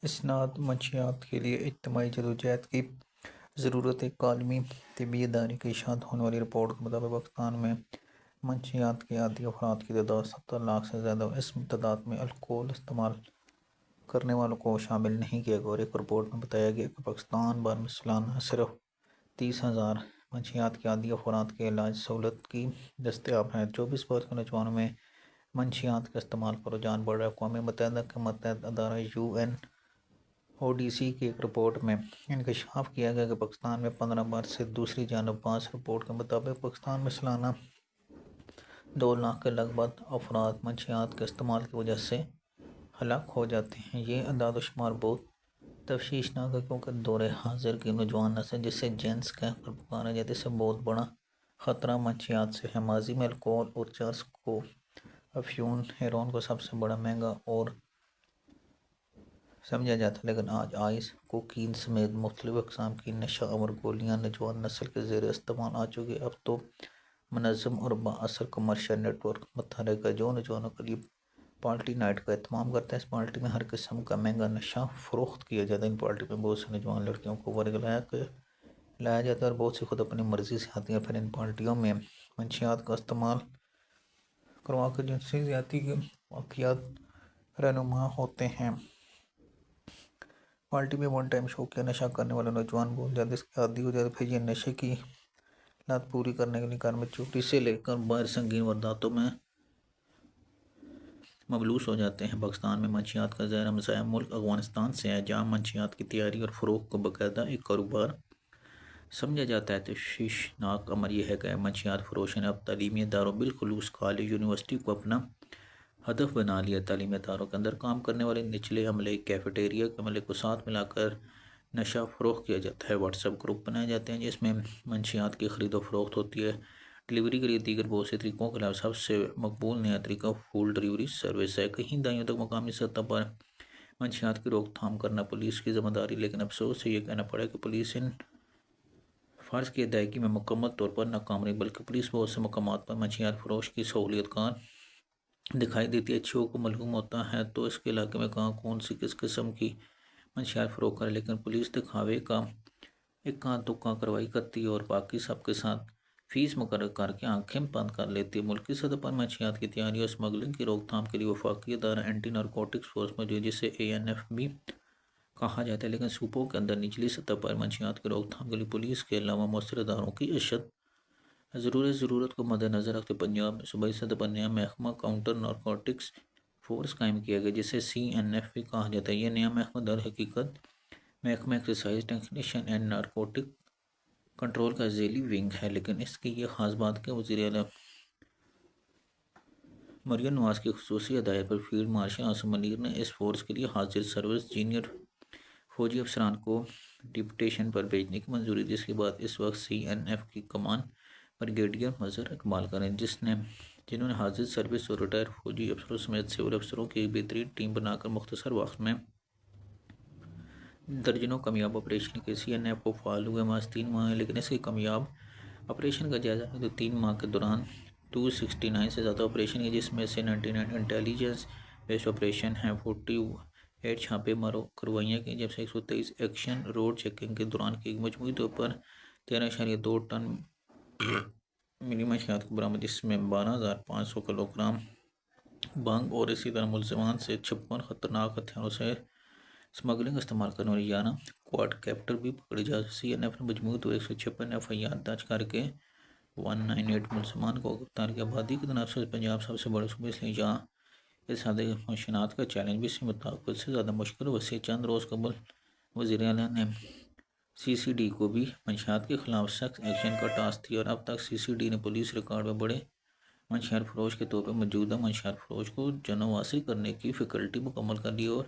اسناد منشیات کے لیے اجتماعی جدوجہد کی ضرورت ایک عالمی طبی ادارے کی اشاعت ہونے والی رپورٹ کے مطابق پاکستان میں منشیات کے عادی افراد کی تعداد 70 لاکھ سے زیادہ ہے۔ اس تعداد میں الکوہل استعمال کرنے والوں کو شامل نہیں کیا گیا، اور ایک رپورٹ میں بتایا گیا کہ پاکستان بھر میں سالانہ صرف 30,000 منشیات کے عادی افراد کے علاج سہولت کی دستیاب ہے۔ 24 برس کے نوجوانوں میں منشیات کے استعمال کا رجحان بڑھ رہا ہے۔ اقوام متحدہ کے متحد ادارہ UNODC کی ایک رپورٹ میں انکشاف کیا گیا کہ پاکستان میں 15 برس سے دوسری جانب بعض رپورٹ کے مطابق پاکستان میں سالانہ 2 لاکھ کے لگ بھگ افراد منشیات کے استعمال کی وجہ سے ہلاک ہو جاتے ہیں۔ یہ اعداد و شمار بہت تشویشناک ہے، کیونکہ دور حاضر کی نوجوان نسل، جسے جینز کہہ کر پکارا جاتا ہے، سے بہت بڑا خطرہ منشیات سے ہے۔ ماضی میں الکوہل اور چرس کو، افیون، ہیروئن کو سب سے بڑا مہنگا اور سمجھا جاتا ہے، لیکن آج آئس، کوکین سمیت مختلف اقسام کی نشہ آور گولیاں نوجوان نسل کے زیر استعمال آ چکی ہے۔ اب تو منظم اور بااثر کمرشل نیٹ ورک متحرک ہے جو نوجوانوں کے لیے پارٹی نائٹ کا اہتمام کرتا ہے۔ اس پارٹی میں ہر قسم کا مہنگا نشہ فروخت کیا جاتا ہے۔ ان پارٹی میں بہت سے نوجوان لڑکیوں کو ورگلایا جاتا ہے اور بہت سی خود اپنی مرضی سے آتی ہیں، پھر ان پارٹیوں میں منشیات کا استعمال کروا کر جنسی زیادتی کے واقعات رونما ہوتے ہیں۔ پارٹی میں ون ٹائم شوقیہ نشہ کرنے والے نوجوان بہت جلد اس کے عادی ہو جاتے ہیں، پھر یہ نشے کی لت پوری کرنے کے لیے گھر میں چوری سے لے کر باہر سنگین وارداتوں میں ملوث ہو جاتے ہیں۔ پاکستان میں منشیات کا زیر مسئلہ ملک افغانستان سے ہے، جہاں منشیات کی تیاری اور فروخت کو باقاعدہ ایک کاروبار سمجھا جاتا ہے۔ تشویشناک امر یہ ہے کہ منشیات فروشوں نے اب تعلیمی اداروں، بالخصوص کالج، یونیورسٹی کو اپنا ہدف بنا لیا۔ تعلیمی اداروں کے اندر کام کرنے والے نچلے عملے، کیفیٹیریا کے عملے کو ساتھ ملا کر نشہ فروخت کیا جاتا ہے۔ واٹس ایپ گروپ بنائے جاتے ہیں جس میں منشیات کی خرید و فروخت ہوتی ہے۔ ڈلیوری کے لیے دیگر بہت سے طریقوں کے علاوہ سب سے مقبول نیا طریقہ فوڈ ڈلیوری سروس ہے۔ کہیں دہائیوں تک مقامی سطح پر منشیات کی روک تھام کرنا پولیس کی ذمہ داری، لیکن افسوس سے یہ کہنا پڑا کہ پولیس ان فرض کی ادائیگی میں مکمل طور پر ناکام رہی، بلکہ پولیس بہت سے مقامات پر منشیات فروش کی سہولیت کار دکھائی دیتی ہے۔ اچھیوں کو معلوم ہوتا ہے تو اس کے علاقے میں کہاں کون سی کس قسم کی منشیات فروخت کرے، لیکن پولیس دکھاوے کا اکا دکا کارروائی کرتی ہے اور باقی سب کے ساتھ فیس مقرر کر کے آنکھیں بند کر لیتی ہے۔ ملکی سطح پر منشیات کی تیاری اور اسمگلنگ کی روک تھام کے لیے وفاقی ادارہ اینٹی نارکوٹکس فورس موجود ہے، جسے ANF بھی کہا جاتا ہے، لیکن صوبوں کے اندر نچلی سطح پر منشیات کی روک تھام کے لیے پولیس کے علاوہ مؤثر اداروں کی اشد ضرورت کو مد نظر رکھتے پنجاب میں صوبائی سطح پر نیا محکمہ کاؤنٹر نارکوٹکس فورس قائم کیا گیا، جسے CNF بھی کہا جاتا ہے۔ یہ نیا محکمہ در حقیقت محکمہ excise technician and narcotic control کا ذیلی ونگ ہے، لیکن اس کی یہ خاص بات کہ وزیر اعلیٰ مریم نواز کی خصوصی ہدایت پر فیلڈ مارشل عاصم منیر نے اس فورس کے لیے حاضر سروس جونیئر فوجی افسران کو ڈپٹیشن پر بھیجنے کی منظوری دی، جس کے بعد اس وقت CNF کی کمان بریگیڈیئر مظہر اقبال کا ہے، جنہوں نے حاضر سروس اور ریٹائر فوجی افسروں سمیت سول افسروں کی ایک بہترین ٹیم بنا کر مختصر وقت میں درجنوں کامیاب آپریشن کے۔ CNF کو فعال ہوئے محض 3 ماہ ہیں، لیکن اس کے کامیاب آپریشن کا جائزہ ہے تو 3 ماہ کے دوران 269 سے زیادہ آپریشن ہیں، جس میں سے 99 انٹیلیجنس بیسڈ آپریشن ہیں، 48 چھاپے مار کارروائیاں کی، جب سے 123 ایکشن روڈ چیکنگ کے دوران کی گئی۔ مجموعی طور پر 13.2 ٹن ملی منشیات کو برآمد، جس میں 12,500 کلو گرام بھنگ اور اسی طرح ملزمان سے 56 خطرناک ہتھیاروں سے اسمگلنگ استعمال کرنے والی 11 کوڈ کیپٹر بھی پکڑے جا۔ CNF نے مجموعی طور 156 FIR درج کر کے 198 ملزمان کو گرفتار کیا۔ آبادی کے تناسب سے پنجاب سب سے بڑا صوبہ اس لیے جہاں اس حد مشینات کا چیلنج بھی اسی مطابق سے زیادہ مشکل و وسیع۔ چند روز قبل وزیر اعلیٰ نے CCD کو بھی منشیات کے خلاف سخت ایکشن کا ٹاسک دیا، اور اب تک CCD نے پولیس ریکارڈ میں بڑے منشیات فروش کے طور پر موجودہ منشیات فروش کو جانواسی کرنے کی فیکلٹی مکمل کر لی، اور